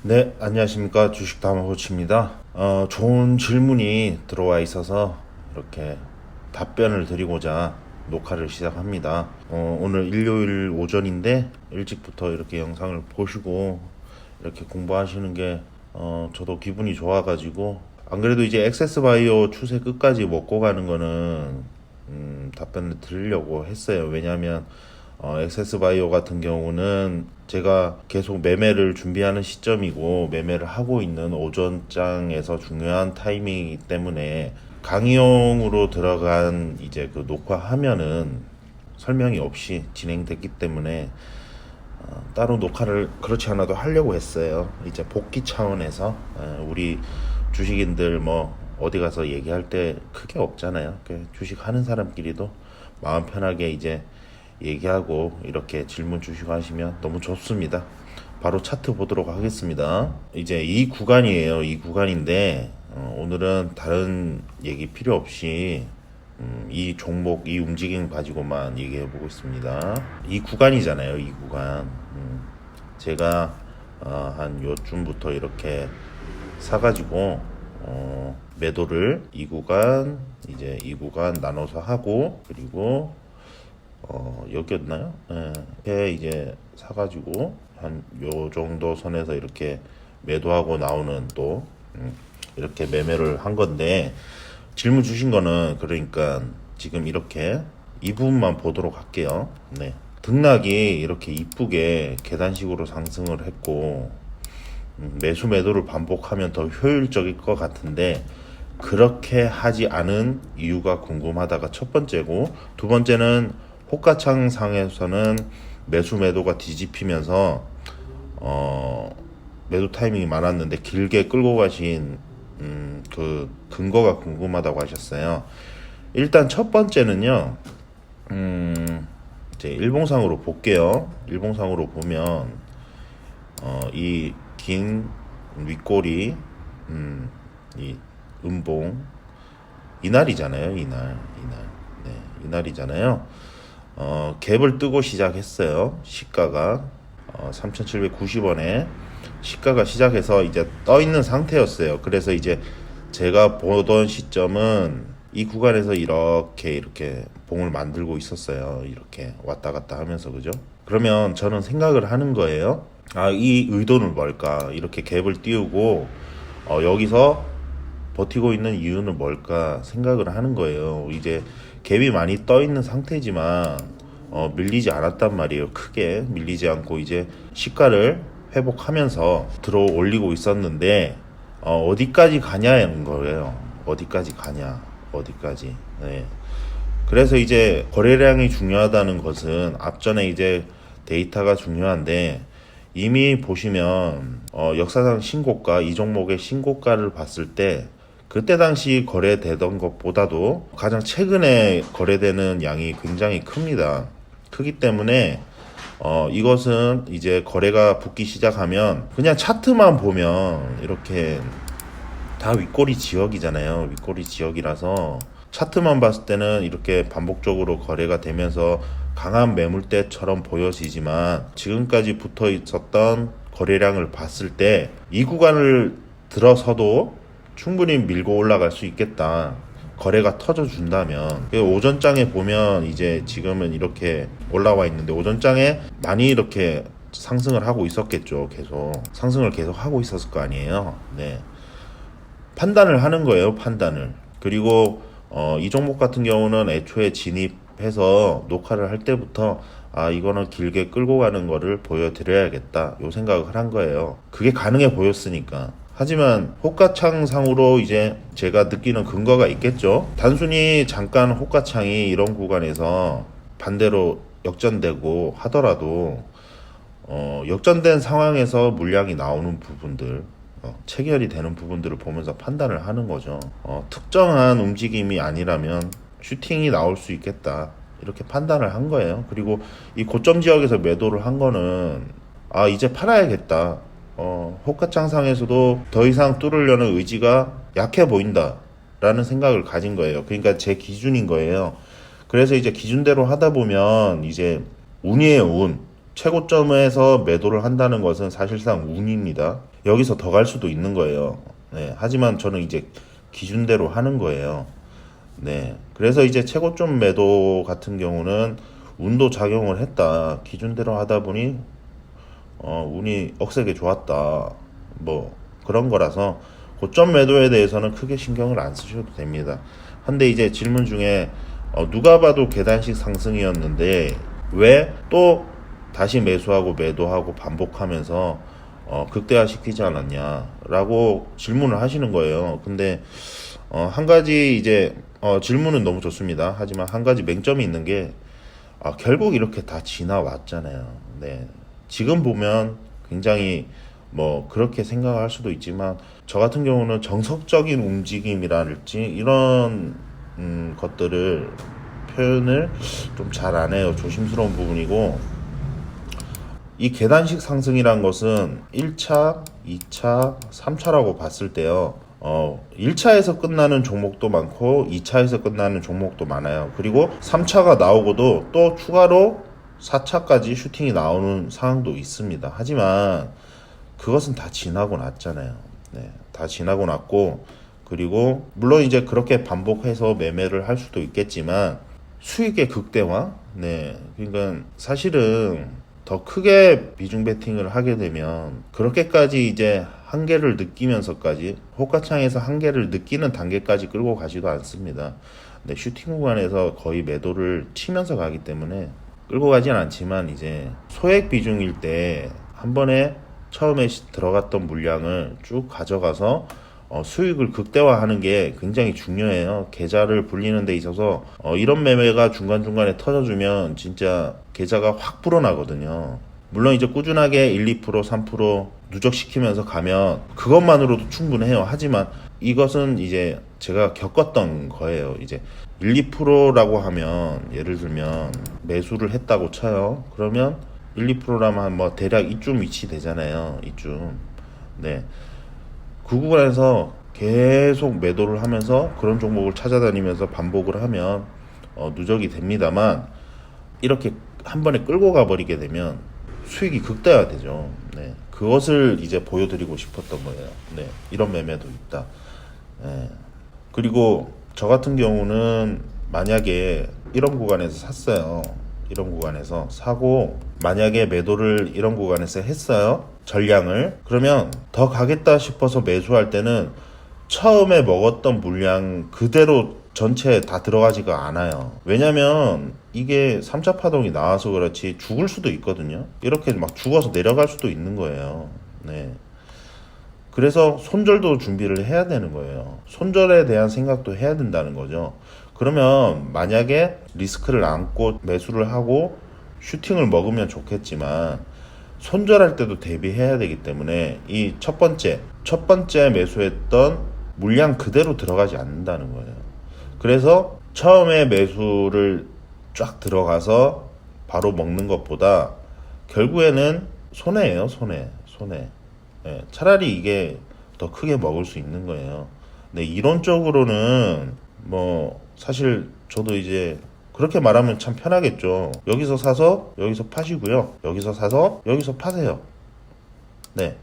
네, 안녕하십니까. 주식담화코치입니다. 좋은 질문이 들어와 있어서 이렇게 답변을 드리고자 녹화를 시작합니다. 오늘 일요일 오전인데 일찍부터 이렇게 영상을 보시고 이렇게 공부하시는 게 저도 기분이 좋아가지고, 안 그래도 이제 액세스바이오 추세 끝까지 먹고 가는 거는 답변을 드리려고 했어요. 왜냐하면 액세스바이오 같은 경우는 제가 계속 매매를 준비하는 시점이고 매매를 하고 있는 오전장에서 중요한 타이밍이기 때문에 강의용으로 들어간 이제 그 녹화하면은 설명이 없이 진행됐기 때문에 따로 녹화를 그렇지 않아도 하려고 했어요. 이제 복귀 차원에서 우리 주식인들 뭐 어디 가서 얘기할 때 크게 없잖아요. 주식 하는 사람끼리도 마음 편하게 이제 얘기하고 이렇게 질문 주시고 하시면 너무 좋습니다. 바로 차트 보도록 하겠습니다. 이제 이 구간이에요. 이 구간인데 오늘은 다른 얘기 필요 없이 이 종목, 이 움직임 가지고만 얘기해 보고 있습니다. 이 구간이잖아요. 이 구간. 제가 한 요쯤부터 이렇게 사가지고 매도를 이 구간, 이제 이 구간 나눠서 하고, 그리고 여기였나요? 예, 이제 사가지고 한 요 정도 선에서 이렇게 매도하고 나오는 또 이렇게 매매를 한 건데, 질문 주신 거는 그러니까 지금 이렇게 이 부분만 보도록 할게요. 네. 등락이 이렇게 이쁘게 계단식으로 상승을 했고 매수 매도를 반복하면 더 효율적일 것 같은데 그렇게 하지 않은 이유가 궁금하다가 첫 번째고, 두 번째는 호가창 상에서는 매수 매도가 뒤집히면서 매도 타이밍이 많았는데 길게 끌고 가신 그 근거가 궁금하다고 하셨어요. 일단 첫 번째는요, 이제 일봉상으로 볼게요. 일봉상으로 보면 이 긴 윗꼬리, 이 음봉, 이날이잖아요. 이날. 네, 이날이잖아요. 갭을 뜨고 시작했어요. 시가가 3,790원에 시가가 시작해서 이제 떠 있는 상태였어요. 그래서 이제 제가 보던 시점은 이 구간에서 이렇게 봉을 만들고 있었어요. 이렇게 왔다 갔다 하면서, 그죠? 그러면 저는 생각을 하는 거예요. 이 의도는 뭘까? 이렇게 갭을 띄우고 여기서 버티고 있는 이유는 뭘까 생각을 하는 거예요. 이제 갭이 많이 떠 있는 상태지만 밀리지 않았단 말이에요. 크게 밀리지 않고 이제 시가를 회복하면서 들어 올리고 있었는데 어디까지 가냐는 거예요. 어디까지 가냐, 어디까지. 네. 그래서 이제 거래량이 중요하다는 것은 앞전에 이제 데이터가 중요한데, 이미 보시면 역사상 신고가, 이 종목의 신고가를 봤을 때 그때 당시 거래되던 것보다도 가장 최근에 거래되는 양이 굉장히 큽니다. 크기 때문에 이것은 이제 거래가 붙기 시작하면 그냥 차트만 보면 이렇게 다 윗꼬리 지역이잖아요. 윗꼬리 지역이라서 차트만 봤을 때는 이렇게 반복적으로 거래가 되면서 강한 매물대처럼 보여지지만, 지금까지 붙어 있었던 거래량을 봤을 때 이 구간을 들어서도 충분히 밀고 올라갈 수 있겠다. 거래가 터져준다면. 오전장에 보면 이제 지금은 이렇게 올라와 있는데, 오전장에 많이 이렇게 상승을 하고 있었겠죠. 계속 상승을 계속 하고 있었을 거 아니에요. 네. 판단을 하는 거예요. 판단을. 그리고 이 종목 같은 경우는 애초에 진입해서 녹화를 할 때부터 이거는 길게 끌고 가는 거를 보여드려야겠다, 요 생각을 한 거예요. 그게 가능해 보였으니까. 하지만 호가창상으로 이제 제가 느끼는 근거가 있겠죠. 단순히 잠깐 호가창이 이런 구간에서 반대로 역전되고 하더라도 역전된 상황에서 물량이 나오는 부분들, 체결이 되는 부분들을 보면서 판단을 하는 거죠. 특정한 움직임이 아니라면 슈팅이 나올 수 있겠다, 이렇게 판단을 한 거예요. 그리고 이 고점 지역에서 매도를 한 거는 이제 팔아야겠다, 호가창상에서도 더 이상 뚫으려는 의지가 약해 보인다 라는 생각을 가진 거예요. 그러니까 제 기준인 거예요. 그래서 이제 기준대로 하다 보면 이제 운이에요, 운. 최고점에서 매도를 한다는 것은 사실상 운입니다. 여기서 더 갈 수도 있는 거예요. 네, 하지만 저는 이제 기준대로 하는 거예요. 네, 그래서 이제 최고점 매도 같은 경우는 운도 작용을 했다. 기준대로 하다 보니 운이 억세게 좋았다. 뭐 그런 거라서 고점 매도에 대해서는 크게 신경을 안 쓰셔도 됩니다. 근데 이제 질문 중에 누가 봐도 계단식 상승이었는데 왜 또 다시 매수하고 매도하고 반복하면서 극대화시키지 않았냐라고 질문을 하시는 거예요. 근데 한 가지 이제 질문은 너무 좋습니다. 하지만 한 가지 맹점이 있는 게 결국 이렇게 다 지나왔잖아요. 네. 지금 보면 굉장히 뭐 그렇게 생각할 수도 있지만 저 같은 경우는 정석적인 움직임이랄지 이런 것들을 표현을 좀 잘 안 해요. 조심스러운 부분이고 이 계단식 상승이란 것은 1차, 2차, 3차라고 봤을 때요. 1차에서 끝나는 종목도 많고 2차에서 끝나는 종목도 많아요. 그리고 3차가 나오고도 또 추가로 4차까지 슈팅이 나오는 상황도 있습니다. 하지만 그것은 다 지나고 났잖아요. 네, 다 지나고 났고 그리고 물론 이제 그렇게 반복해서 매매를 할 수도 있겠지만 수익의 극대화? 네, 그러니까 사실은 더 크게 비중 베팅을 하게 되면 그렇게까지 이제 한계를 느끼면서까지 호가창에서 한계를 느끼는 단계까지 끌고 가지도 않습니다. 네, 슈팅 구간에서 거의 매도를 치면서 가기 때문에 끌고 가진 않지만 이제 소액 비중일 때 한 번에 처음에 들어갔던 물량을 쭉 가져가서 수익을 극대화하는 게 굉장히 중요해요. 계좌를 불리는 데 있어서 이런 매매가 중간중간에 터져주면 진짜 계좌가 확 불어나거든요. 물론 이제 꾸준하게 1, 2%, 3% 누적시키면서 가면 그것만으로도 충분해요. 하지만 이것은 이제 제가 겪었던 거예요. 이제 1, 2%라고 하면 예를 들면 매수를 했다고 쳐요. 그러면 1, 2%라면 뭐 대략 이쯤 위치 되잖아요. 이쯤. 네. 그 구간에서 계속 매도를 하면서 그런 종목을 찾아다니면서 반복을 하면 누적이 됩니다만 이렇게 한 번에 끌고 가버리게 되면 수익이 극대화되죠. 네. 그것을 이제 보여드리고 싶었던 거예요. 네. 이런 매매도 있다. 네. 그리고 저 같은 경우는 만약에 이런 구간에서 샀어요. 이런 구간에서 사고 만약에 매도를 이런 구간에서 했어요. 전량을. 그러면 더 가겠다 싶어서 매수할 때는 처음에 먹었던 물량 그대로 전체에 다 들어가지가 않아요. 왜냐면 이게 3차 파동이 나와서 그렇지 죽을 수도 있거든요. 이렇게 막 죽어서 내려갈 수도 있는 거예요. 네. 그래서 손절도 준비를 해야 되는 거예요. 손절에 대한 생각도 해야 된다는 거죠. 그러면 만약에 리스크를 안고 매수를 하고 슈팅을 먹으면 좋겠지만 손절할 때도 대비해야 되기 때문에 이 첫 번째 매수했던 물량 그대로 들어가지 않는다는 거예요. 그래서 처음에 매수를 쫙 들어가서 바로 먹는 것보다 결국에는 손해예요. 손해. 예, 차라리 이게 더 크게 먹을 수 있는 거예요. 근데 이론적으로는 뭐 사실 저도 이제 그렇게 말하면 참 편하겠죠. 여기서 사서 여기서 파시고요. 여기서 사서 여기서 파세요. 네.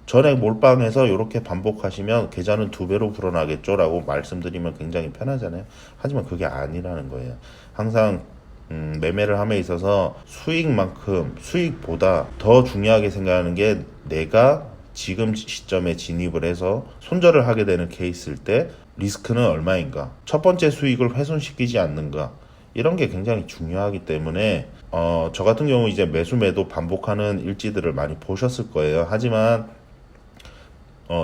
전액 몰빵해서 이렇게 반복하시면 계좌는 2배로 불어나겠죠 라고 말씀드리면 굉장히 편하잖아요. 하지만 그게 아니라는 거예요. 항상 매매를 함에 있어서 수익보다 더 중요하게 생각하는 게 내가 지금 시점에 진입을 해서 손절을 하게 되는 케이스일 때 리스크는 얼마인가, 첫 번째 수익을 훼손시키지 않는가, 이런 게 굉장히 중요하기 때문에 저 같은 경우 이제 매수 매도 반복하는 일지들을 많이 보셨을 거예요. 하지만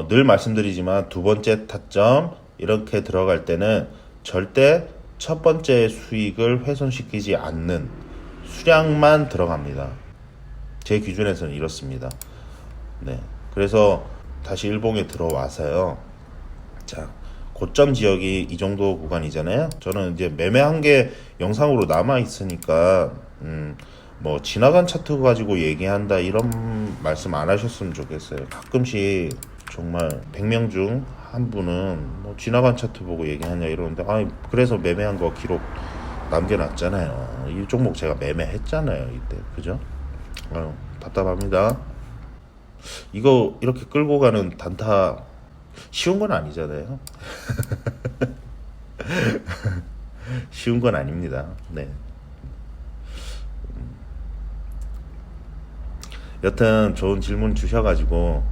늘 말씀드리지만 두 번째 타점 이렇게 들어갈 때는 절대 첫 번째 수익을 훼손시키지 않는 수량만 들어갑니다. 제 기준에서는 이렇습니다. 네. 그래서 다시 일봉에 들어와서요. 자, 고점 지역이 이 정도 구간이잖아요. 저는 이제 매매한 게 영상으로 남아 있으니까 뭐 지나간 차트 가지고 얘기한다 이런 말씀 안 하셨으면 좋겠어요. 가끔씩 정말 100명 중 한 분은 뭐 지나간 차트 보고 얘기하냐 이러는데 그래서 매매한 거 기록 남겨놨잖아요. 이 종목 제가 매매했잖아요 이때. 그죠? 답답합니다. 이거 이렇게 끌고 가는 단타 쉬운 건 아니잖아요. 쉬운 건 아닙니다. 네. 여튼 좋은 질문 주셔가지고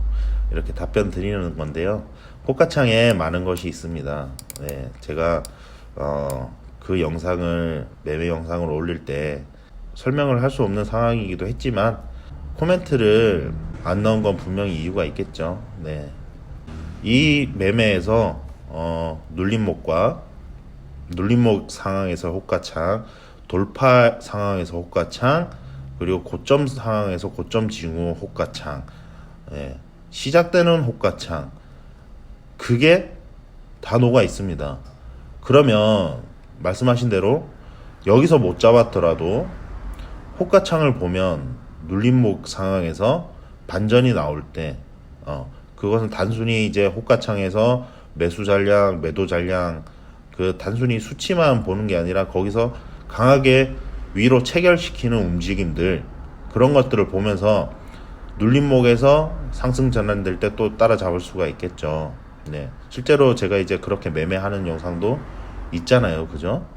이렇게 답변 드리는 건데요. 호가창에 많은 것이 있습니다. 네, 제가 그 영상을 매매 영상을 올릴 때 설명을 할 수 없는 상황이기도 했지만 코멘트를 안 넣은 건 분명히 이유가 있겠죠. 네, 이 매매에서 눌림목 상황에서 호가창, 돌파 상황에서 호가창, 그리고 고점 상황에서 고점 징후 호가창, 예, 시작되는 호가창, 그게 다 녹아 있습니다. 그러면 말씀하신 대로 여기서 못 잡았더라도 호가창을 보면 눌림목 상황에서 반전이 나올 때 그것은 단순히 이제 호가창에서 매수 잔량, 매도 잔량 그 단순히 수치만 보는 게 아니라 거기서 강하게 위로 체결시키는 움직임들, 그런 것들을 보면서 눌림목에서 상승 전환될 때 또 따라잡을 수가 있겠죠. 네, 실제로 제가 이제 그렇게 매매하는 영상도 있잖아요. 그죠?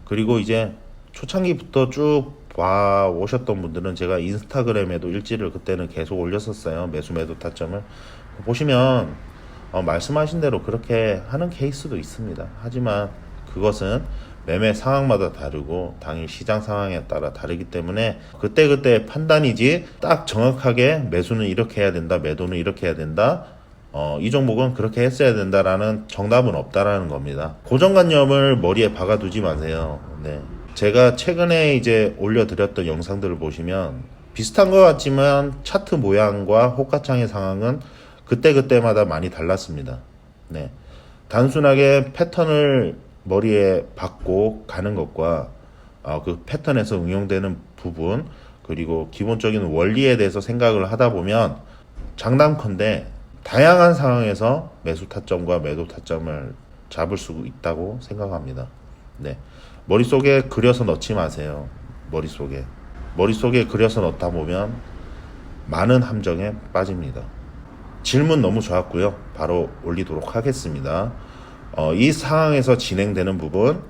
그리고 이제 초창기부터 쭉 봐 오셨던 분들은 제가 인스타그램에도 일지를 그때는 계속 올렸었어요. 매수 매도 타점을 보시면 말씀하신 대로 그렇게 하는 케이스도 있습니다. 하지만 그것은 매매 상황마다 다르고 당일 시장 상황에 따라 다르기 때문에 그때그때 판단이지 딱 정확하게 매수는 이렇게 해야 된다, 매도는 이렇게 해야 된다, 이 종목은 그렇게 했어야 된다라는 정답은 없다라는 겁니다. 고정관념을 머리에 박아두지 마세요. 네. 제가 최근에 이제 올려드렸던 영상들을 보시면 비슷한 것 같지만 차트 모양과 호가창의 상황은 그때그때마다 많이 달랐습니다. 네. 단순하게 패턴을 머리에 박고 가는 것과 그 패턴에서 응용되는 부분, 그리고 기본적인 원리에 대해서 생각을 하다 보면 장담컨대 다양한 상황에서 매수 타점과 매도 타점을 잡을 수 있다고 생각합니다. 네. 머릿속에 그려서 넣지 마세요. 머릿속에 그려서 넣다 보면 많은 함정에 빠집니다. 질문 너무 좋았고요. 바로 올리도록 하겠습니다. 이 상황에서 진행되는 부분,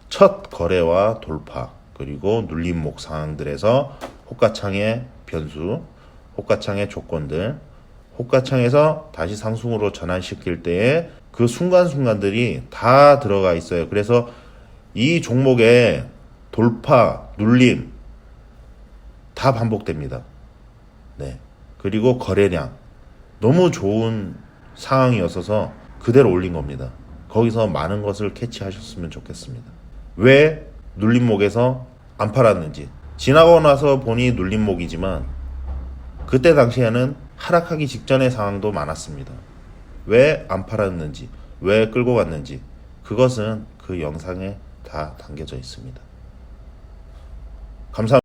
첫 거래와 돌파, 그리고 눌림목 상황들에서 호가창의 변수, 호가창의 조건들, 호가창에서 다시 상승으로 전환시킬 때의 그 순간순간들이 다 들어가 있어요. 그래서 이 종목의 돌파, 눌림 다 반복됩니다. 네. 그리고 거래량 너무 좋은 상황이었어서 그대로 올린 겁니다. 거기서 많은 것을 캐치하셨으면 좋겠습니다. 왜 눌림목에서 안 팔았는지, 지나고 나서 보니 눌림목이지만 그때 당시에는 하락하기 직전의 상황도 많았습니다. 왜 안 팔았는지, 왜 끌고 갔는지, 그것은 그 영상에 다 담겨져 있습니다. 감사합니다.